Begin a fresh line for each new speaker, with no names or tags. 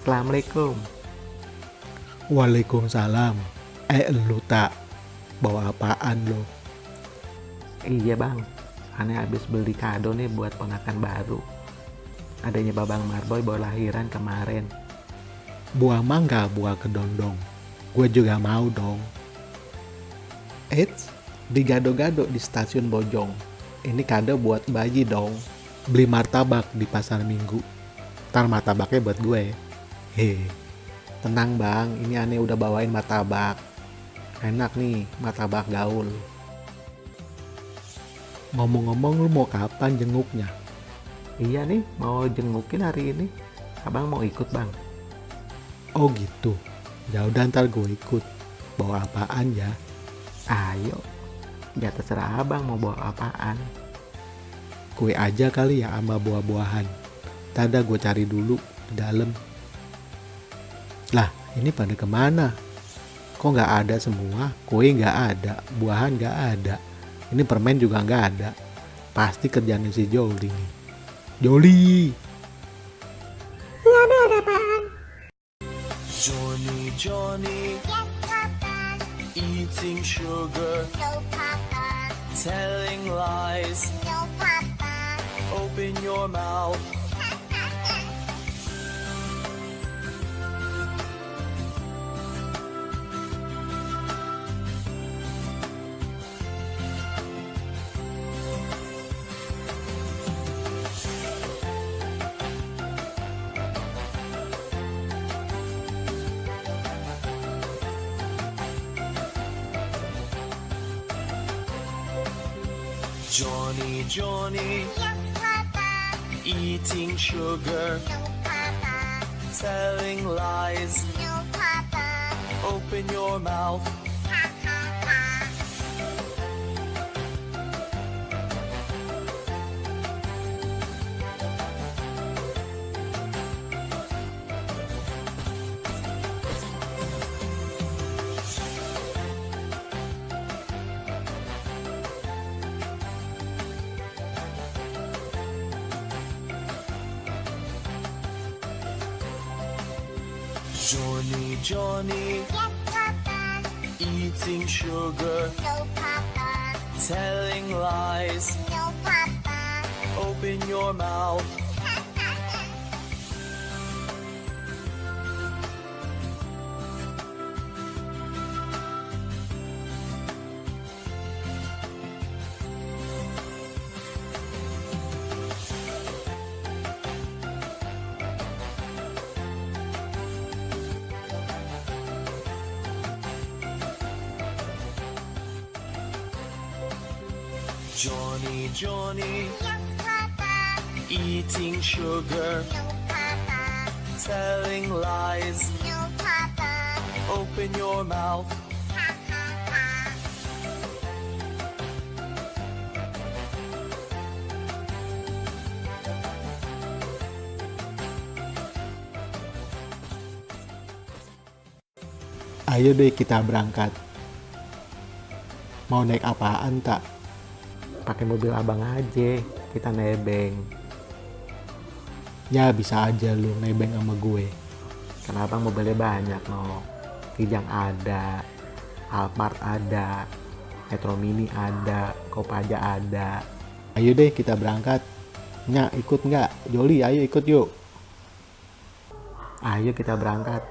Assalamualaikum.
Waalaikumsalam. Lu tak bawa apaan lo?
Iya bang, aneh habis beli kado nih buat ponakan baru. Adanya Babang Marboy baru lahiran kemarin.
Buah mangga, buah kedondong. Gue juga mau dong. Eits, di gado-gado di stasiun Bojong. Ini kado buat bayi dong. Beli martabak di pasar Minggu. Ntar martabaknya buat gue. Tenang bang, ini aneh udah bawain martabak. Enak nih, martabak gaul. Ngomong-ngomong, lu mau kapan jenguknya?
Iya nih, mau jengukin hari ini. Abang mau ikut bang?
Oh gitu. Ya udah ntar gue ikut. Bawa apaan ya?
Ayo, ya terserah abang mau bawa apaan.
Kue aja kali ya sama buah-buahan. Tada gue cari dulu di dalam. Lah, ini pada kemana? Kok nggak ada semua? Kue nggak ada, buahan nggak ada. Ini permen juga nggak ada. Pasti kerjaan si Joli nih. Joli!
Johnny, Johnny,
Yes, Papa.
eating sugar,
No, Papa.
telling lies.
No, Papa.
Open your mouth. Johnny, Johnny,
Yes, Papa.
eating sugar,
No, Papa.
telling lies.
No, Papa.
Open your mouth. Johnny, Johnny,
Yes, Papa.
eating sugar,
No, Papa.
telling lies.
No, Papa.
Open your mouth. Johnny, Johnny,
Yes, Papa.
eating sugar,
No, Papa.
telling lies.
No, Papa.
Open your mouth.
Ayo deh kita berangkat. Mau naik apaan tak?
Pakai mobil abang aja, kita nebeng.
Ya bisa aja lu nebeng sama gue.
Karena abang mobilnya banyak no. Kijang ada, Alphard ada, Metro Mini ada, Kopaja ada.
Ayo deh kita berangkat. Nya ikut nggak? Joli ayo ikut yuk.
Ayo kita berangkat.